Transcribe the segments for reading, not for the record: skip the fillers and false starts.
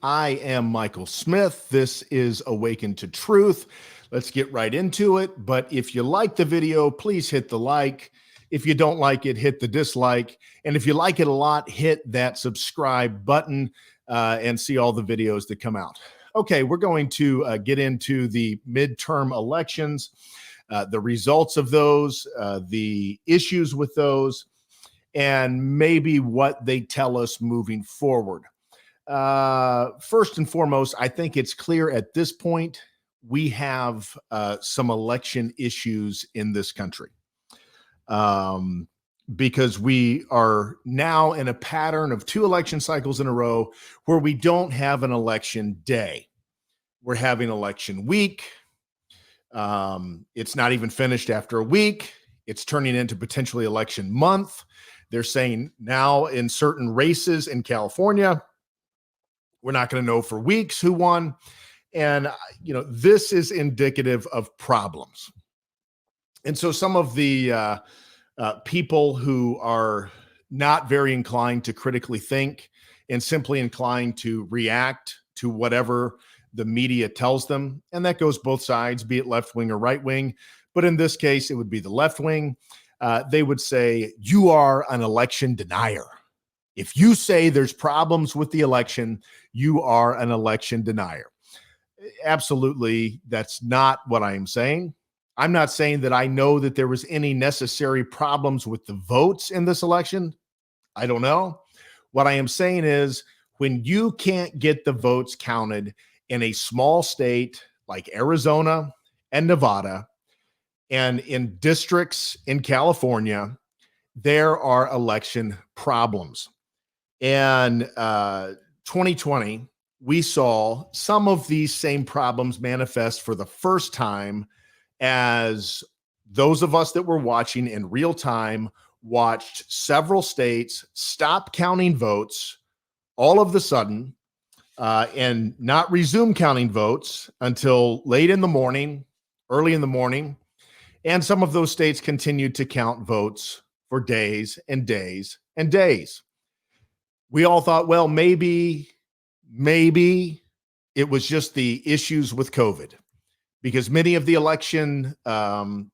I am Michael Smith. This is Awaken to Truth. Let's get right into it. But if you like the video, please hit the like. If you don't like it, hit the dislike. And if you like it a lot, hit that subscribe button and see all the videos that come out. Okay, we're going to get into the midterm elections, the results of those, the issues with those, and maybe what they tell us moving forward. First and foremost, I think it's clear at this point we have some election issues in this country, because we are now in a pattern of 2 election cycles in a row where we don't have an election day. We're having election week. It's not even finished after a week. It's turning into potentially election month. They're saying now in certain races in California, we're not going to know for weeks who won. And, this is indicative of problems. And so some of the people who are not very inclined to critically think and simply inclined to react to whatever the media tells them, and that goes both sides, be it left wing or right wing. But in this case, it would be the left wing. They would say, you are an election denier. If you say there's problems with the election, you are an election denier. Absolutely, that's not what I am saying. I'm not saying that I know that there was any necessary problems with the votes in this election. I don't know. What I am saying is when you can't get the votes counted in a small state like Arizona and Nevada and in districts in California, there are election problems. And 2020, we saw some of these same problems manifest for the first time as those of us that were watching in real time watched several states stop counting votes all of the sudden and not resume counting votes until late in the morning, early in the morning. And some of those states continued to count votes for days and days and days. We all thought, well, maybe it was just the issues with COVID, because many of the election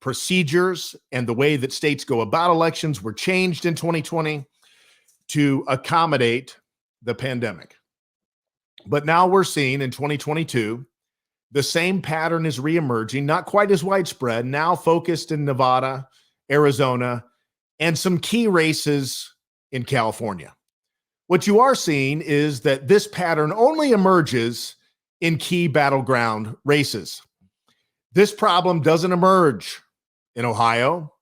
procedures and the way that states go about elections were changed in 2020 to accommodate the pandemic. But now we're seeing in 2022, the same pattern is reemerging, not quite as widespread, now focused in Nevada, Arizona, and some key races in California. What you are seeing is that this pattern only emerges in key battleground races. This problem doesn't emerge in Ohio,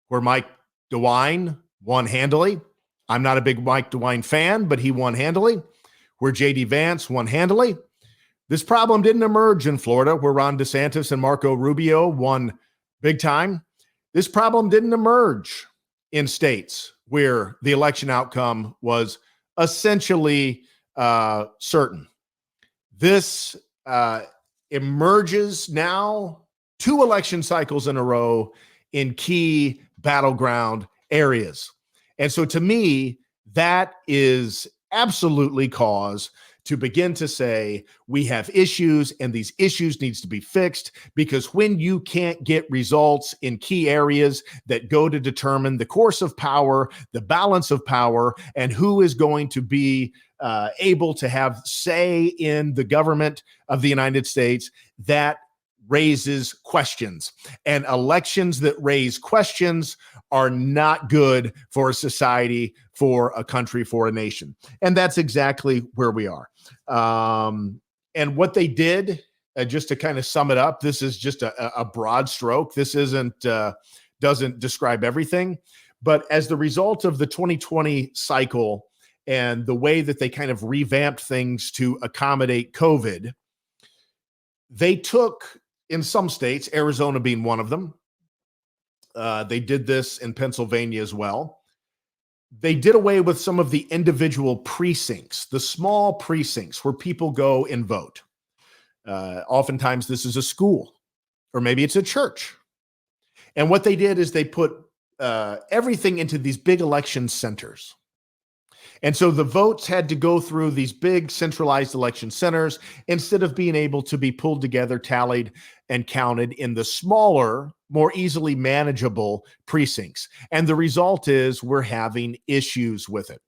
where Mike DeWine won handily. I'm not a big Mike DeWine fan, but he won handily. Where J.D. Vance won handily. This problem didn't emerge in Florida, where Ron DeSantis and Marco Rubio won big time. This problem didn't emerge in states where the election outcome was essentially certain. This emerges now 2 election cycles in a row in key battleground areas. And so to me, that is absolutely cause to begin to say we have issues and these issues needs to be fixed, because when you can't get results in key areas that go to determine the course of power, the balance of power, and who is going to be able to have say in the government of the United States, that raises questions. And elections that raise questions are not good for a society, for a country, for a nation. And that's exactly where we are. And what they did, just to kind of sum it up, this is just a broad stroke. This doesn't describe everything. But as the result of the 2020 cycle and the way that they kind of revamped things to accommodate COVID, they took, in some states, Arizona being one of them, they did this in Pennsylvania as well. They did away with some of the individual precincts, the small precincts where people go and vote. Oftentimes this is a school, or maybe it's a church. And what they did is they put everything into these big election centers. And so the votes had to go through these big centralized election centers instead of being able to be pulled together, tallied, and counted in the smaller, more easily manageable precincts. And the result is we're having issues with it.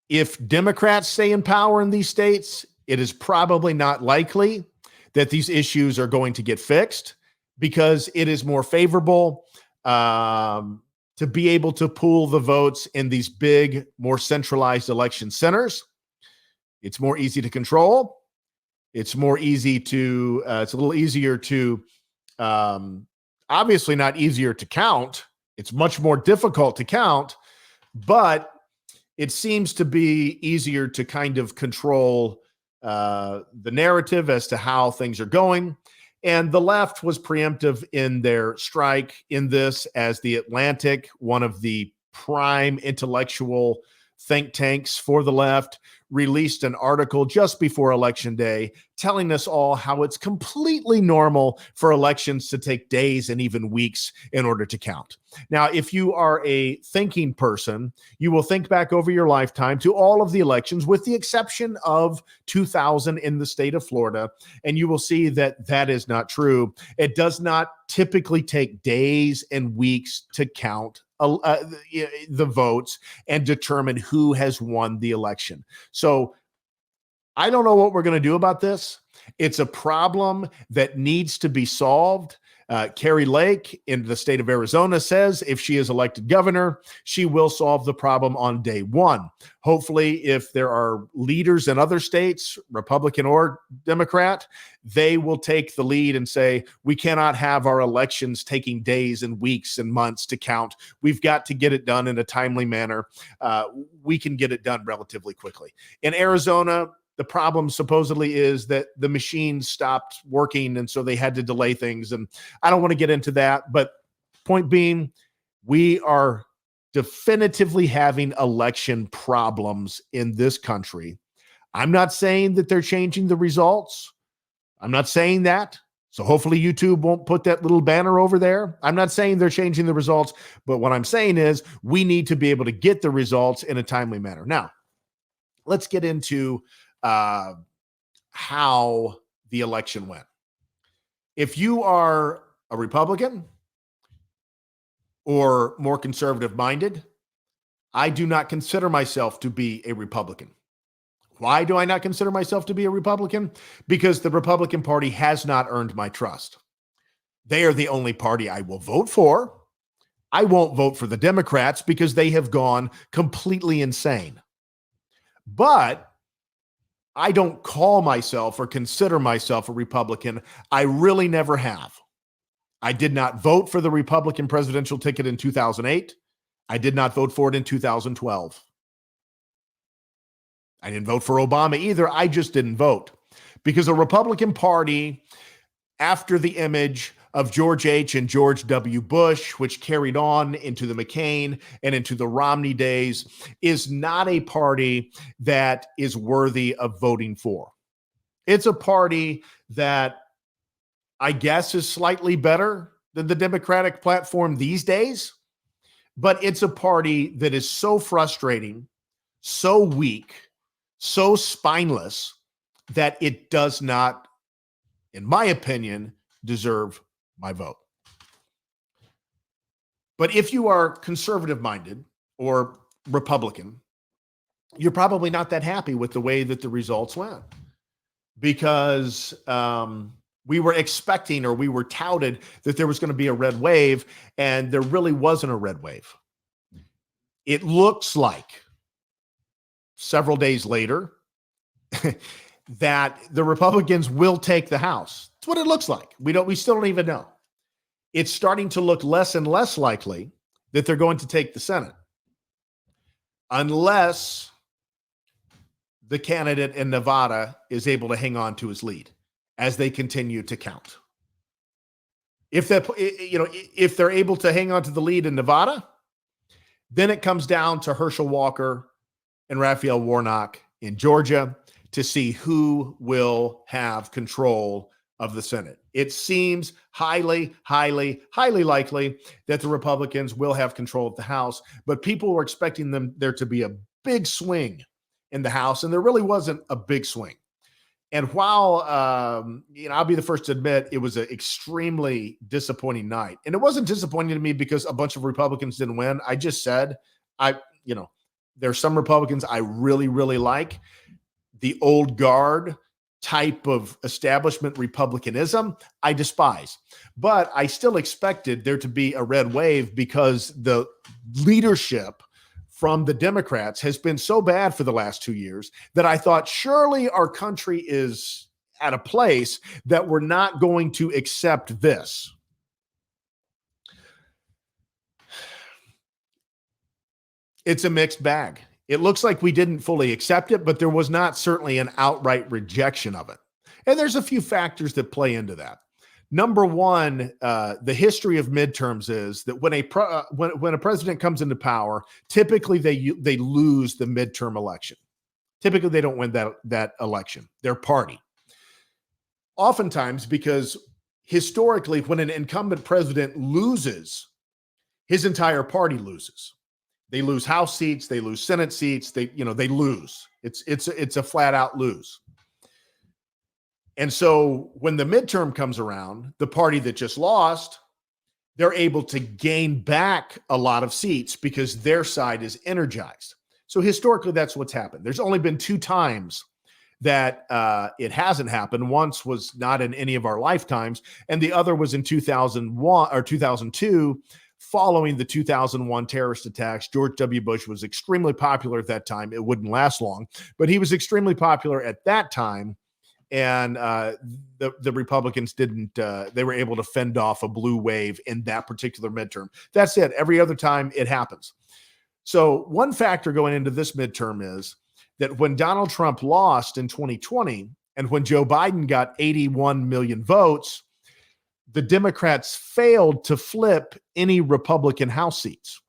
If Democrats stay in power in these states, it is probably not likely that these issues are going to get fixed because it is more favorable to be able to pool the votes in these big, more centralized election centers. It's more easy to control. It's more easy to, it's a little easier to, obviously not easier to count. It's much more difficult to count, but it seems to be easier to kind of control the narrative as to how things are going. And the left was preemptive in their strike in this, as the Atlantic, one of the prime intellectual think tanks for the left, released an article just before Election Day telling us all how it's completely normal for elections to take days and even weeks in order to count. Now, if you are a thinking person, you will think back over your lifetime to all of the elections, with the exception of 2000 in the state of Florida, and you will see that that is not true. It does not typically take days and weeks to count the votes and determine who has won the election. So I don't know what we're going to do about this. It's a problem that needs to be solved. Carrie Lake in the state of Arizona says if she is elected governor, she will solve the problem on day one. Hopefully, if there are leaders in other states, Republican or Democrat, they will take the lead and say, we cannot have our elections taking days and weeks and months to count. We've got to get it done in a timely manner. We can get it done relatively quickly. In Arizona, the problem supposedly is that the machine stopped working, and so they had to delay things. And I don't want to get into that, but point being, we are definitively having election problems in this country. I'm not saying that they're changing the results. I'm not saying that. So hopefully YouTube won't put that little banner over there. I'm not saying they're changing the results, but what I'm saying is we need to be able to get the results in a timely manner. Now, let's get into how the election went. If you are a Republican or more conservative minded, I do not consider myself to be a Republican. Why do I not consider myself to be a Republican? Because the Republican Party has not earned my trust. They are the only party I will vote for. I won't vote for the Democrats because they have gone completely insane. But I don't call myself or consider myself a Republican. I really never have. I did not vote for the Republican presidential ticket in 2008. I did not vote for it in 2012. I didn't vote for Obama either. I just didn't vote because the Republican Party, after the image of George H. and George W. Bush, which carried on into the McCain and into the Romney days, is not a party that is worthy of voting for. It's a party that I guess is slightly better than the Democratic platform these days, but it's a party that is so frustrating, so weak, so spineless that it does not, in my opinion, deserve my vote. But if you are conservative minded or Republican, you're probably not that happy with the way that the results went, because we were expecting, or we were touted, that there was going to be a red wave, and there really wasn't a red wave. It looks like several days later that the Republicans will take the House. That's what it looks like. We still don't even know. It's starting to look less and less likely that they're going to take the Senate, unless the candidate in Nevada is able to hang on to his lead as they continue to count. If they're able to hang on to the lead in Nevada, then it comes down to Herschel Walker and Raphael Warnock in Georgia to see who will have control of the Senate. It seems highly, highly, highly likely that the Republicans will have control of the House, but people were expecting there to be a big swing in the House, and there really wasn't a big swing. And while, I'll be the first to admit it was an extremely disappointing night. And it wasn't disappointing to me because a bunch of Republicans didn't win. I just said, there's some Republicans I really, really like. The old guard type of establishment Republicanism, I despise. But I still expected there to be a red wave because the leadership from the Democrats has been so bad for the last 2 years that I thought surely our country is at a place that we're not going to accept this. It's a mixed bag. It looks like we didn't fully accept it, but there was not certainly an outright rejection of it. And there's a few factors that play into that. Number one, the history of midterms is that when a president comes into power, typically they lose the midterm election. Typically, they don't win that election, their party. Oftentimes, because historically, when an incumbent president loses, his entire party loses. They lose House seats, they lose Senate seats, they lose. It's a flat out lose. And so when the midterm comes around, the party that just lost, they're able to gain back a lot of seats because their side is energized. So historically, that's what's happened. There's only been 2 times that it hasn't happened. Once was not in any of our lifetimes, and the other was in 2001 or 2002, following the 2001 terrorist attacks. George W. Bush was extremely popular at that time. It wouldn't last long, but he was extremely popular at that time. And the Republicans didn't, they were able to fend off a blue wave in that particular midterm. That's it. Every other time it happens. So one factor going into this midterm is that when Donald Trump lost in 2020 and when Joe Biden got 81 million votes, the Democrats failed to flip any Republican House seats.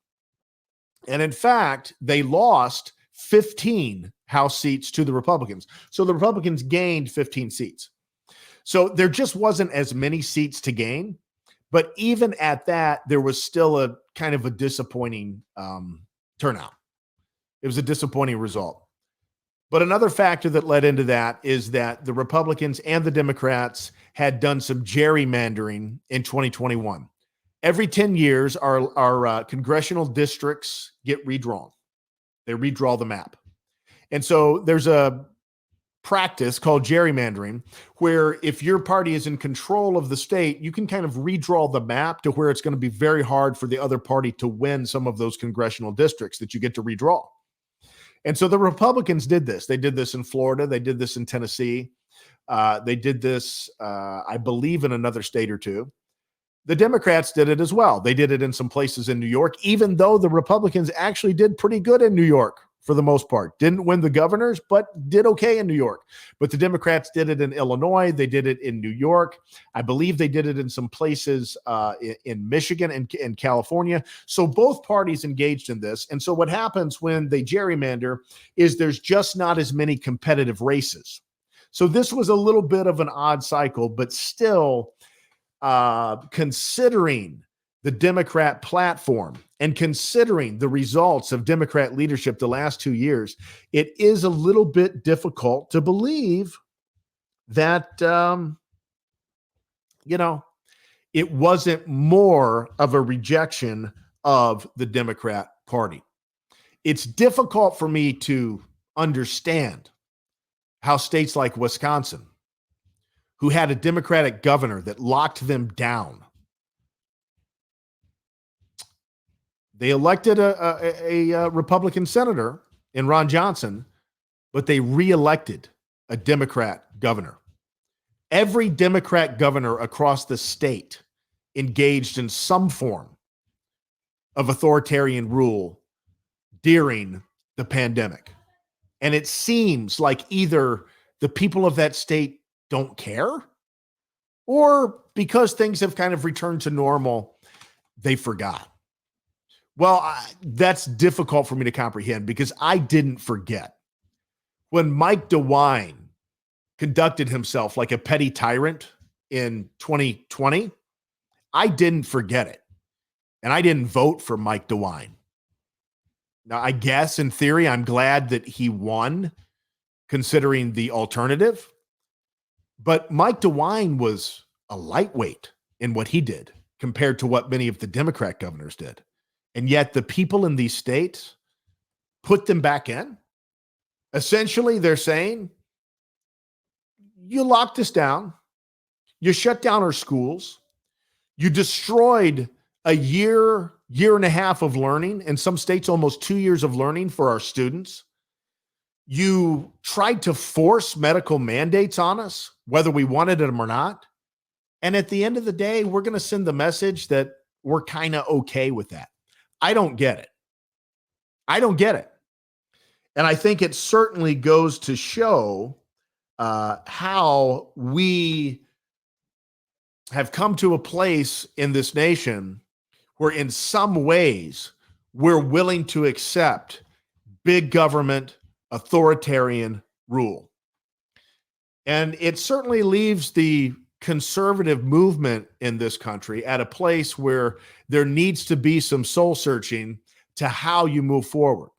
And in fact, they lost 15 House seats to the Republicans. So the Republicans gained 15 seats. So there just wasn't as many seats to gain. But even at that, there was still a kind of a disappointing turnout. It was a disappointing result. But another factor that led into that is that the Republicans and the Democrats had done some gerrymandering in 2021. Every 10 years, our congressional districts get redrawn. They redraw the map. And so there's a practice called gerrymandering where if your party is in control of the state, you can kind of redraw the map to where it's going to be very hard for the other party to win some of those congressional districts that you get to redraw. And so the Republicans did this. They did this in Florida. They did this in Tennessee. They did this, I believe, in another state or two. The Democrats did it as well. They did it in some places in New York, even though the Republicans actually did pretty good in New York for the most part. Didn't win the governors, but did okay in New York. But the Democrats did it in Illinois. They did it in New York. I believe they did it in some places in Michigan and California. So both parties engaged in this. And so what happens when they gerrymander is there's just not as many competitive races. So this was a little bit of an odd cycle, but still considering the Democrat platform and considering the results of Democrat leadership the last 2 years, it is a little bit difficult to believe that, it wasn't more of a rejection of the Democrat Party. It's difficult for me to understand how states like Wisconsin, who had a Democratic governor that locked them down, they elected a Republican senator in Ron Johnson, but they reelected a Democrat governor. Every Democrat governor across the state engaged in some form of authoritarian rule during the pandemic. And it seems like either the people of that state don't care, or because things have kind of returned to normal, they forgot. Well, that's difficult for me to comprehend because I didn't forget. When Mike DeWine conducted himself like a petty tyrant in 2020, I didn't forget it. And I didn't vote for Mike DeWine. Now, I guess in theory, I'm glad that he won, considering the alternative. But Mike DeWine was a lightweight in what he did compared to what many of the Democrat governors did. And yet the people in these states put them back in. Essentially, they're saying, you locked us down. You shut down our schools. You destroyed a year and a half of learning, in some states, almost 2 years of learning for our students. You tried to force medical mandates on us, whether we wanted them or not. And at the end of the day, we're going to send the message that we're kind of okay with that. I don't get it. I don't get it. And I think it certainly goes to show how we have come to a place in this nation where in some ways we're willing to accept big government, authoritarian rule. And it certainly leaves the conservative movement in this country at a place where there needs to be some soul searching to how you move forward.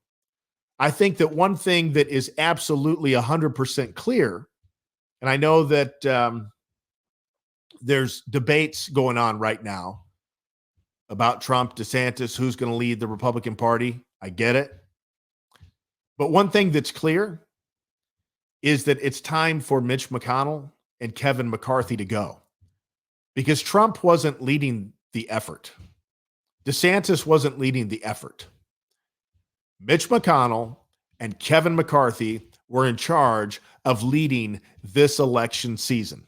I think that one thing that is absolutely 100% clear, and I know that there's debates going on right now about Trump, DeSantis, who's going to lead the Republican Party. I get it. But one thing that's clear is that it's time for Mitch McConnell and Kevin McCarthy to go, because Trump wasn't leading the effort. DeSantis wasn't leading the effort. Mitch McConnell and Kevin McCarthy were in charge of leading this election season.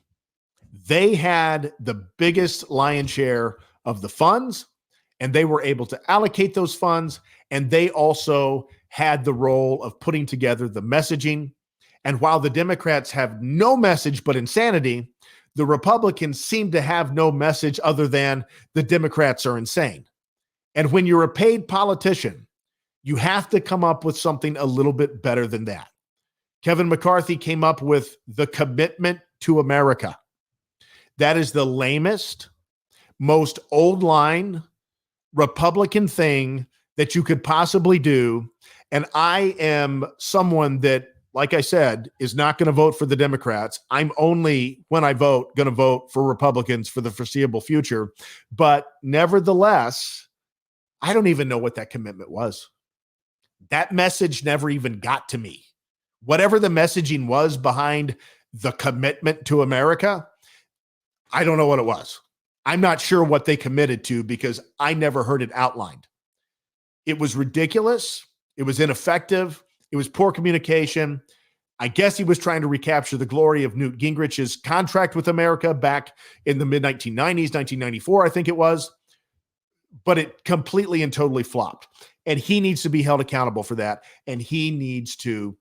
They had the biggest lion's share of the funds, and they were able to allocate those funds, and they also had the role of putting together the messaging. And while the Democrats have no message but insanity, the Republicans seem to have no message other than the Democrats are insane. And when you're a paid politician, you have to come up with something a little bit better than that. Kevin McCarthy came up with the commitment to America. That is the lamest, most old line Republican thing that you could possibly do. And I am someone that, like I said, is not going to vote for the Democrats. I'm only, when I vote, going to vote for Republicans for the foreseeable future. But nevertheless, I don't even know what that commitment was. That message never even got to me. Whatever the messaging was behind the commitment to America, I don't know what it was. I'm not sure what they committed to because I never heard it outlined. It was ridiculous. It was ineffective. It was poor communication. I guess he was trying to recapture the glory of Newt Gingrich's contract with America back in the mid-1990s, 1994, I think it was. But it completely and totally flopped. And he needs to be held accountable for that. And he needs to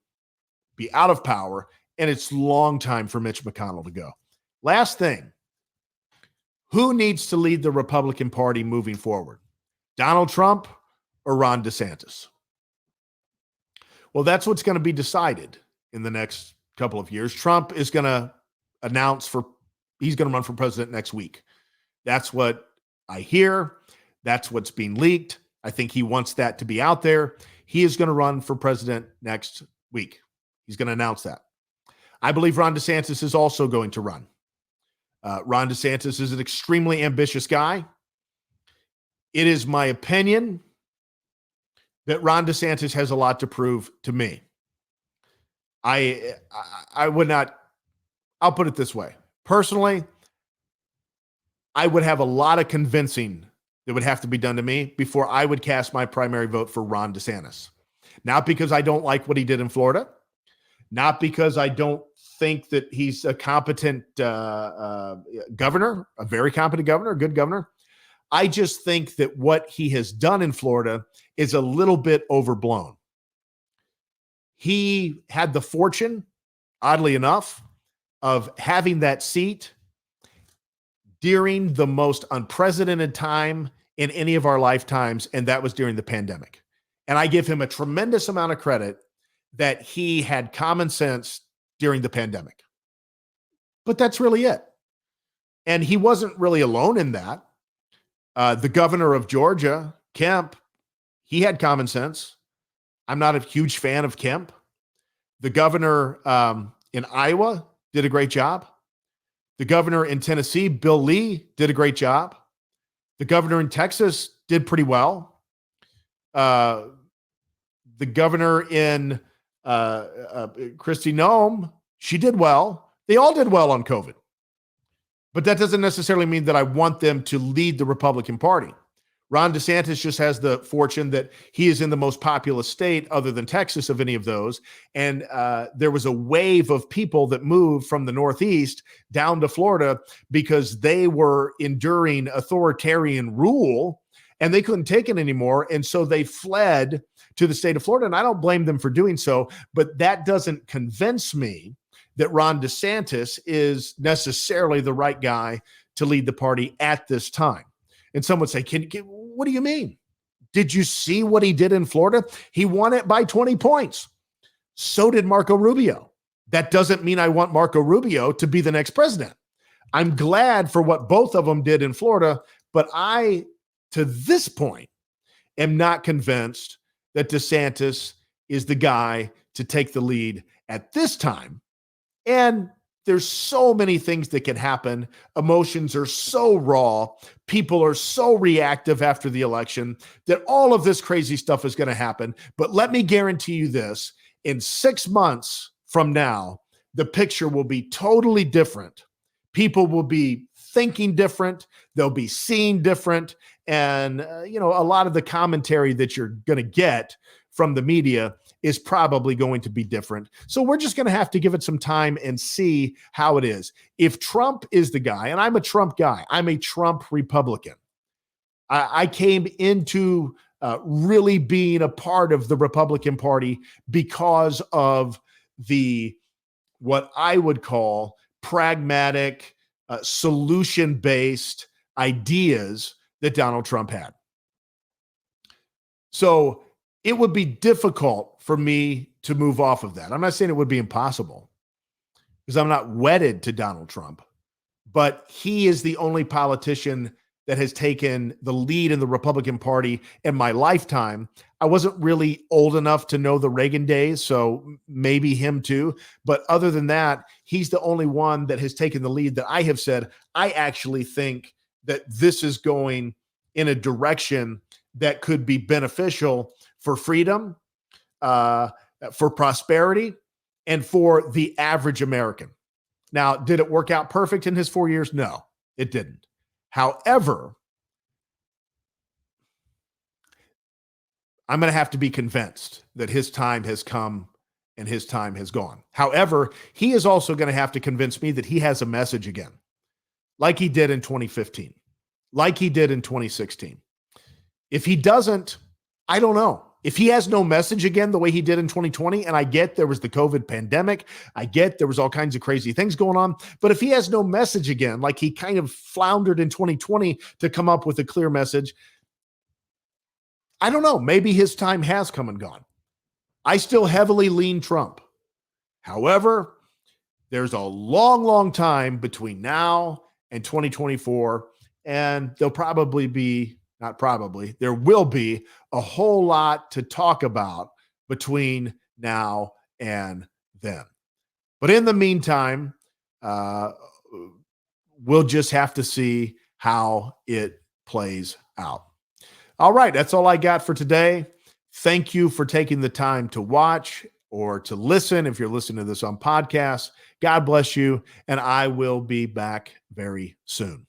be out of power. And it's long time for Mitch McConnell to go. Last thing. Who needs to lead the Republican Party moving forward? Donald Trump or Ron DeSantis? Well, that's what's going to be decided in the next couple of years. Trump is going to he's going to run for president next week. That's what I hear. That's what's being leaked. I think he wants that to be out there. He is going to run for president next week. He's going to announce that. I believe Ron DeSantis is also going to run. Ron DeSantis is an extremely ambitious guy. It is my opinion that Ron DeSantis has a lot to prove to me. I would not, I'll put it this way. Personally, I would have a lot of convincing that would have to be done to me before I would cast my primary vote for Ron DeSantis. Not because I don't like what he did in Florida, not because I don't think that he's a competent governor, a very competent governor, a good governor. I just think that what he has done in Florida is a little bit overblown. He had the fortune, oddly enough, of having that seat during the most unprecedented time in any of our lifetimes, and that was during the pandemic. And I give him a tremendous amount of credit that he had common sense during the pandemic. But that's really it. And he wasn't really alone in that. The governor of Georgia, Kemp, he had common sense. I'm not a huge fan of Kemp. The governor in Iowa did a great job. The governor in Tennessee, Bill Lee, did a great job. The governor in Texas did pretty well. The governor in Kristi Noem, she did well. They all did well on COVID. But that doesn't necessarily mean that I want them to lead the Republican Party. Ron DeSantis just has the fortune that he is in the most populous state other than Texas of any of those. And there was a wave of people that moved from the Northeast down to Florida because they were enduring authoritarian rule and they couldn't take it anymore. And so they fled to the state of Florida. And I don't blame them for doing so, but that doesn't convince me that Ron DeSantis is necessarily the right guy to lead the party at this time. And some would say, what do you mean? Did you see what he did in Florida? He won it by 20 points. So did Marco Rubio. That doesn't mean I want Marco Rubio to be the next president. I'm glad for what both of them did in Florida, but I, to this point, am not convinced that DeSantis is the guy to take the lead at this time. And there's so many things that can happen. Emotions are so raw. People are so reactive after the election that all of this crazy stuff is going to happen. But let me guarantee you this, in 6 months from now, the picture will be totally different. People will be thinking different. They'll be seeing different. And, a lot of the commentary that you're going to get from the media is probably going to be different. So we're just going to have to give it some time and see how it is. If Trump is the guy, and I'm a Trump guy, I'm a Trump Republican. I came into really being a part of the Republican Party because of what I would call pragmatic, solution-based ideas that Donald Trump had. So it would be difficult for me to move off of that. I'm not saying it would be impossible because I'm not wedded to Donald Trump, but he is the only politician that has taken the lead in the Republican Party in my lifetime. I wasn't really old enough to know the Reagan days, so maybe him too. But other than that, he's the only one that has taken the lead that I have said, I actually think that this is going in a direction that could be beneficial for freedom, for prosperity, and for the average American. Now, did it work out perfect in his 4 years? No, it didn't. However, I'm going to have to be convinced that his time has come and his time has gone. However, he is also going to have to convince me that he has a message again, like he did in 2015, like he did in 2016. If he doesn't, I don't know. If he has no message again the way he did in 2020, and I get there was the COVID pandemic, I get there was all kinds of crazy things going on, but if he has no message again, like he kind of floundered in 2020 to come up with a clear message, I don't know. Maybe his time has come and gone. I still heavily lean Trump. However, there's a long, long time between now and 2024, and there'll probably be there will be a whole lot to talk about between now and then. But in the meantime, we'll just have to see how it plays out. All right, that's all I got for today. Thank you for taking the time to watch or to listen if you're listening to this on podcast. God bless you, and I will be back very soon.